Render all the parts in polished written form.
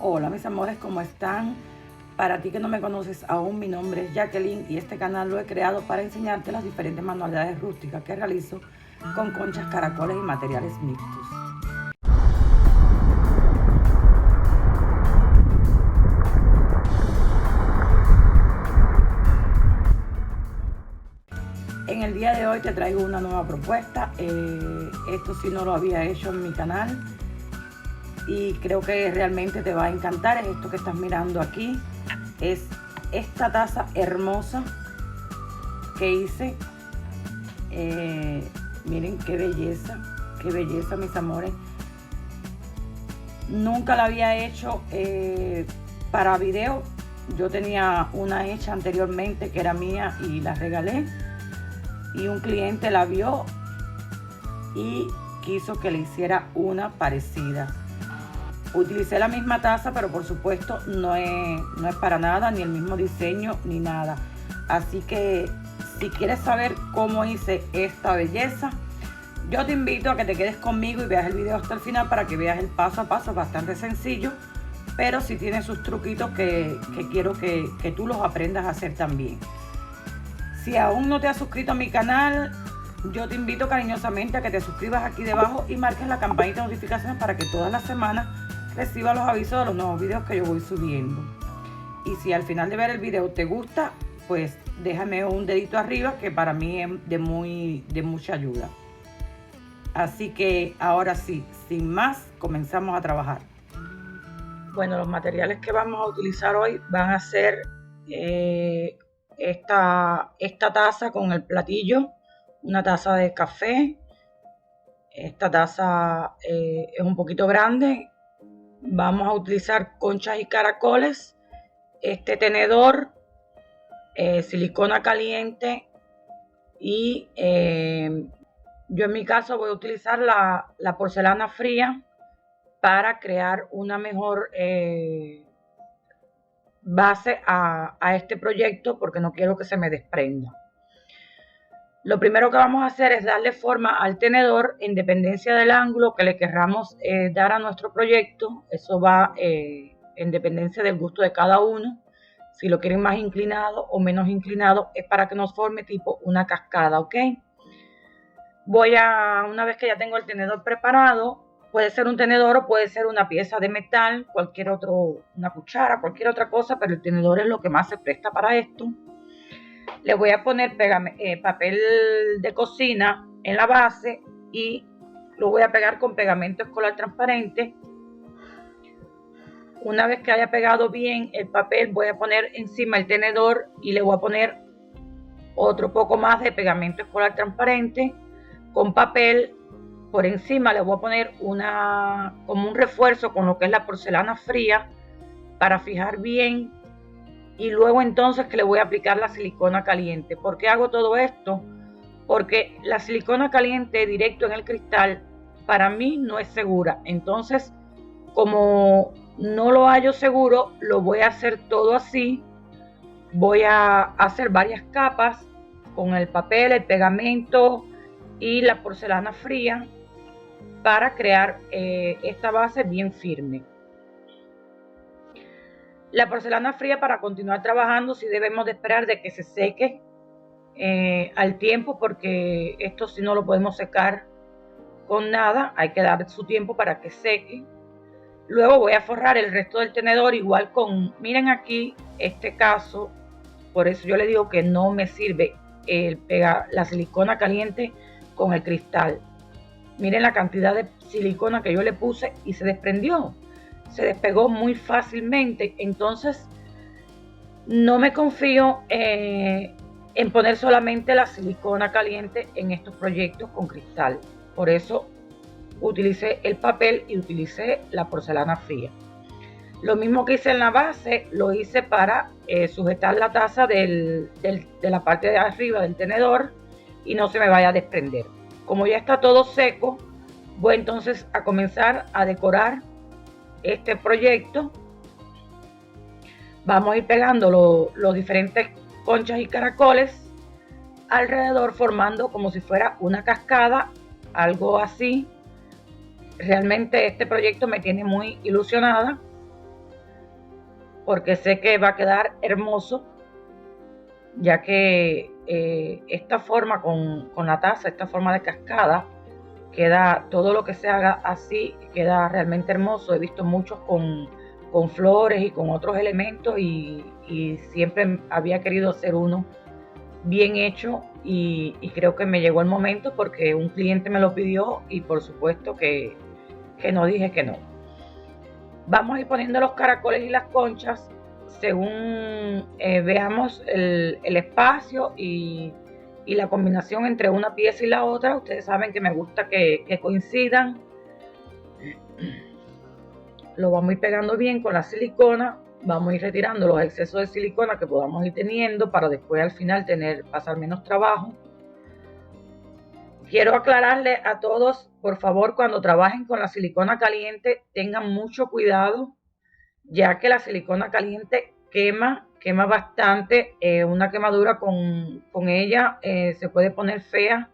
Hola mis amores, ¿cómo están? Para ti que no me conoces aún, mi nombre es Jacqueline y este canal lo he creado para enseñarte las diferentes manualidades rústicas que realizo con conchas, caracoles y materiales mixtos. En el día de hoy te traigo una nueva propuesta. Esto sí no lo había hecho en mi canal y creo que realmente te va a encantar. Es esto que estás mirando aquí. Es esta taza hermosa que hice. Miren qué belleza mis amores. Nunca la había hecho para video. Yo tenía una hecha anteriormente que era mía y la regalé, y un cliente la vio y quiso que le hiciera una parecida. Utilicé la misma taza, pero por supuesto no es para nada ni el mismo diseño ni nada. Así que si quieres saber cómo hice esta belleza, yo te invito a que te quedes conmigo y veas el video hasta el final para que veas el paso a paso. Bastante sencillo, pero sí tiene sus truquitos que quiero que tú los aprendas a hacer también. Si aún no te has suscrito a mi canal, yo te invito cariñosamente a que te suscribas aquí debajo y marques la campanita de notificaciones para que todas las semanas recibas los avisos de los nuevos videos que yo voy subiendo. Y si al final de ver el video te gusta, pues déjame un dedito arriba, que para mí es de mucha ayuda. Así que ahora sí, sin más, comenzamos a trabajar. Bueno, los materiales que vamos a utilizar hoy van a ser esta taza con el platillo, una taza de café. Esta taza es un poquito grande. Vamos a utilizar conchas y caracoles, este tenedor, silicona caliente y yo en mi caso voy a utilizar la porcelana fría para crear una mejor base a este proyecto, porque no quiero que se me desprenda. Lo primero que vamos a hacer es darle forma al tenedor en dependencia del ángulo que le querramos dar a nuestro proyecto. Eso va en dependencia del gusto de cada uno. Si lo quieren más inclinado o menos inclinado, es para que nos forme tipo una cascada, ¿ok? Una vez que ya tengo el tenedor preparado, puede ser un tenedor o puede ser una pieza de metal, una cuchara, cualquier otra cosa, pero el tenedor es lo que más se presta para esto. Le voy a poner papel de cocina en la base y lo voy a pegar con pegamento escolar transparente. Una vez que haya pegado bien el papel, voy a poner encima el tenedor y le voy a poner otro poco más de pegamento escolar transparente con papel. Por encima le voy a poner como un refuerzo con lo que es la porcelana fría para fijar bien, y luego entonces que le voy a aplicar la silicona caliente. ¿Por qué hago todo esto? Porque la silicona caliente directo en el cristal para mí no es segura. Entonces, como no lo hallo seguro, lo voy a hacer todo así. Voy a hacer varias capas con el papel, el pegamento y la porcelana fría para crear esta base bien firme. La porcelana fría, para continuar trabajando, sí debemos de esperar de que se seque al tiempo, porque esto sí no lo podemos secar con nada, hay que dar su tiempo para que seque. Luego voy a forrar el resto del tenedor igual miren aquí este caso, por eso yo le digo que no me sirve pegar la silicona caliente con el cristal. Miren la cantidad de silicona que yo le puse y se desprendió. Se despegó muy fácilmente. Entonces no me confío en poner solamente la silicona caliente en estos proyectos con cristal. Por eso utilicé el papel y utilicé la porcelana fría. Lo mismo que hice en la base, lo hice para sujetar la taza de la parte de arriba del tenedor y no se me vaya a desprender. Como ya está todo seco, voy entonces a comenzar a decorar este proyecto. Vamos a ir pegando los diferentes conchas y caracoles alrededor, formando como si fuera una cascada, algo así. Realmente este proyecto me tiene muy ilusionada porque sé que va a quedar hermoso, ya que esta forma con la taza, esta forma de cascada, queda, todo lo que se haga así queda realmente hermoso. He visto muchos con flores y con otros elementos y siempre había querido hacer uno bien hecho y creo que me llegó el momento porque un cliente me lo pidió y por supuesto que no dije que no. Vamos a ir poniendo los caracoles y las conchas según veamos el espacio y la combinación entre una pieza y la otra. Ustedes saben que me gusta que coincidan. Lo vamos a ir pegando bien con la silicona. Vamos a ir retirando los excesos de silicona que podamos ir teniendo para después al final pasar menos trabajo. Quiero aclararle a todos, por favor, cuando trabajen con la silicona caliente, tengan mucho cuidado, ya que la silicona caliente quema bastante. Una quemadura con ella se puede poner fea.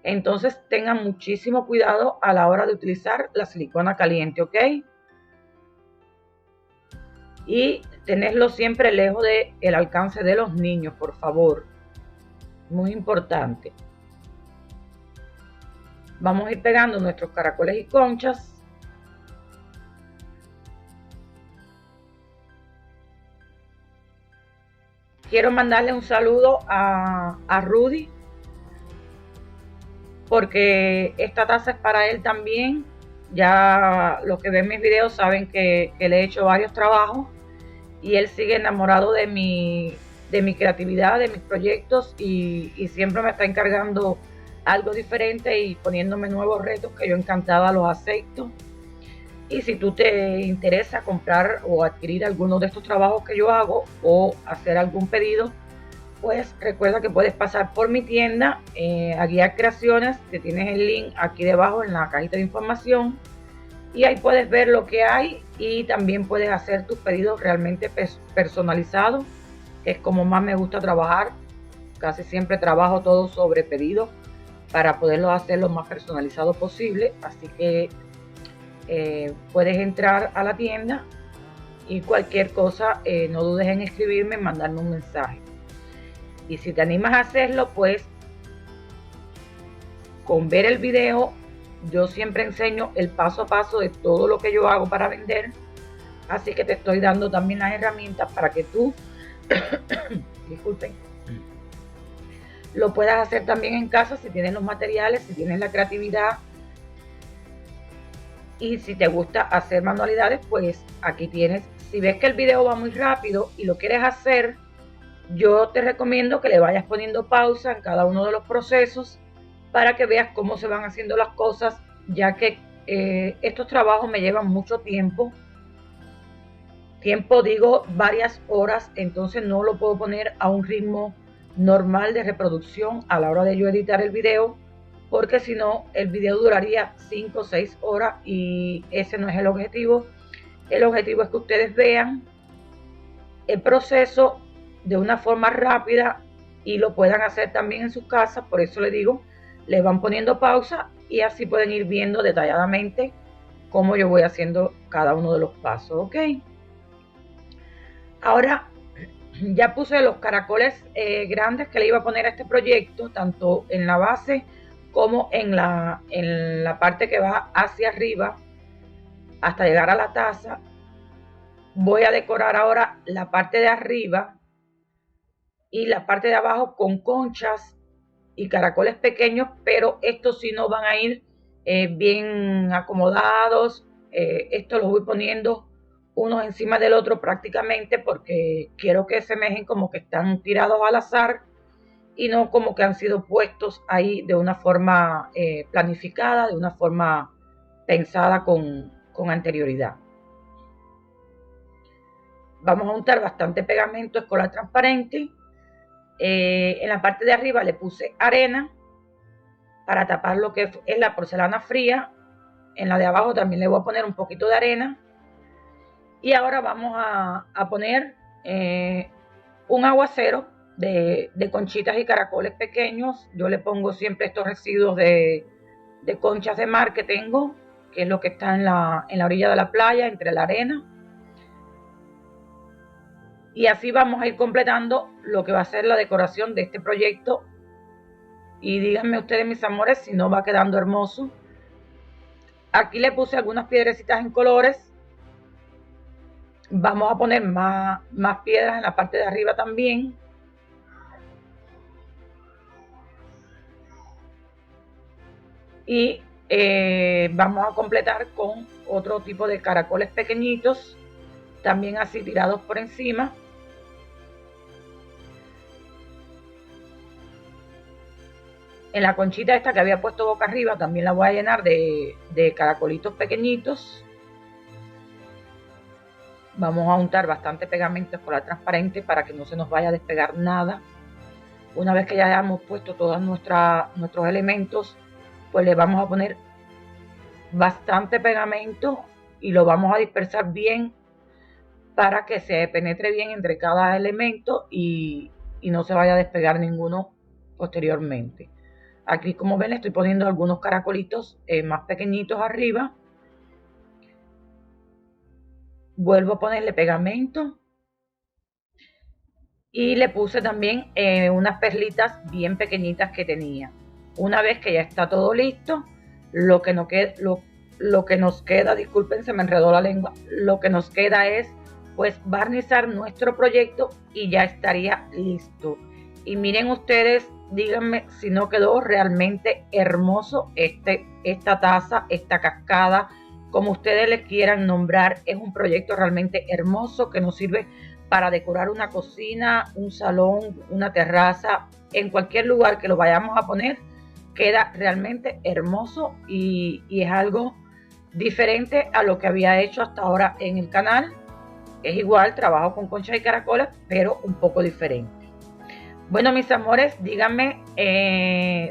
Entonces tengan muchísimo cuidado a la hora de utilizar la silicona caliente, ¿ok? Y tenerlo siempre lejos del alcance de los niños, por favor. Muy importante. Vamos a ir pegando nuestros caracoles y conchas. Quiero mandarle un saludo a Rudy, porque esta taza es para él también. Ya los que ven mis videos saben que le he hecho varios trabajos y él sigue enamorado de mi creatividad, de mis proyectos y siempre me está encargando algo diferente y poniéndome nuevos retos que yo encantada los acepto. Y si tú te interesa comprar o adquirir alguno de estos trabajos que yo hago o hacer algún pedido, pues recuerda que puedes pasar por mi tienda, a Guiar Creaciones, que tienes el link aquí debajo en la cajita de información, y ahí puedes ver lo que hay y también puedes hacer tus pedidos realmente personalizados, que es como más me gusta trabajar. Casi siempre trabajo todo sobre pedido para poderlo hacer lo más personalizado posible, así que puedes entrar a la tienda y cualquier cosa no dudes en escribirme, mandarme un mensaje. Y si te animas a hacerlo, pues con ver el video, yo siempre enseño el paso a paso de todo lo que yo hago para vender. Así que te estoy dando también las herramientas para que tú, disculpen, lo puedas hacer también en casa si tienes los materiales, si tienes la creatividad. Y si te gusta hacer manualidades, pues aquí tienes. Si ves que el video va muy rápido y lo quieres hacer, yo te recomiendo que le vayas poniendo pausa en cada uno de los procesos para que veas cómo se van haciendo las cosas, ya que estos trabajos me llevan mucho tiempo. Digo varias horas, entonces no lo puedo poner a un ritmo normal de reproducción a la hora de yo editar el video, porque si no el video duraría 5 o 6 horas y ese no es el objetivo. El objetivo es que ustedes vean el proceso de una forma rápida y lo puedan hacer también en sus casas. Por eso les digo, les van poniendo pausa y así pueden ir viendo detalladamente cómo yo voy haciendo cada uno de los pasos, ¿ok? Ahora ya puse los caracoles grandes que le iba a poner a este proyecto, tanto en la base como en la parte que va hacia arriba hasta llegar a la taza. Voy a decorar ahora la parte de arriba y la parte de abajo con conchas y caracoles pequeños, pero estos sí no van a ir bien acomodados. Estos los voy poniendo unos encima del otro prácticamente porque quiero que semejen como que están tirados al azar y no como que han sido puestos ahí de una forma planificada, de una forma pensada con anterioridad. Vamos a untar bastante pegamento escolar transparente. En la parte de arriba le puse arena para tapar lo que es la porcelana fría. En la de abajo también le voy a poner un poquito de arena. Y ahora vamos a poner un aguacero de conchitas y caracoles pequeños. Yo le pongo siempre estos residuos de conchas de mar que tengo, que es lo que está en la orilla de la playa, entre la arena. Y así vamos a ir completando lo que va a ser la decoración de este proyecto. Y díganme ustedes, mis amores, si no va quedando hermoso. Aquí le puse algunas piedrecitas en colores. Vamos a poner más piedras en la parte de arriba también. Y vamos a completar con otro tipo de caracoles pequeñitos, también así tirados por encima. En la conchita esta que había puesto boca arriba también la voy a llenar de caracolitos pequeñitos. Vamos a untar bastante pegamento escolar transparente para que no se nos vaya a despegar nada. Una vez que ya hayamos puesto todos nuestros elementos, pues le vamos a poner bastante pegamento y lo vamos a dispersar bien para que se penetre bien entre cada elemento y no se vaya a despegar ninguno posteriormente. Aquí, como ven, le estoy poniendo algunos caracolitos más pequeñitos arriba. Vuelvo a ponerle pegamento y le puse también unas perlitas bien pequeñitas que tenía. Una vez que ya está todo listo, lo que nos queda, disculpen, se me enredó la lengua, lo que nos queda es pues barnizar nuestro proyecto y ya estaría listo. Y miren ustedes, díganme si no quedó realmente hermoso esta taza, esta cascada, como ustedes le quieran nombrar. Es un proyecto realmente hermoso que nos sirve para decorar una cocina, un salón, una terraza, en cualquier lugar que lo vayamos a poner, queda realmente hermoso y es algo diferente a lo que había hecho hasta ahora en el canal. Es igual, trabajo con conchas y caracoles, pero un poco diferente. Bueno, mis amores, díganme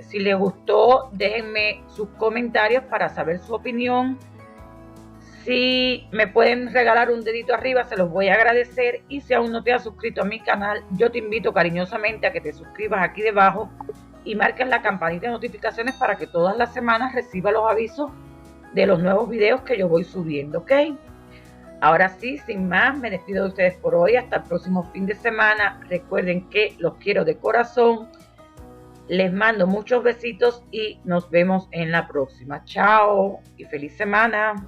si les gustó, déjenme sus comentarios para saber su opinión. Si me pueden regalar un dedito arriba, se los voy a agradecer. Y si aún no te has suscrito a mi canal, yo te invito cariñosamente a que te suscribas aquí debajo y marques la campanita de notificaciones para que todas las semanas reciba los avisos de los nuevos videos que yo voy subiendo, ¿ok? Ahora sí, sin más, me despido de ustedes por hoy. Hasta el próximo fin de semana. Recuerden que los quiero de corazón. Les mando muchos besitos y nos vemos en la próxima. Chao y feliz semana.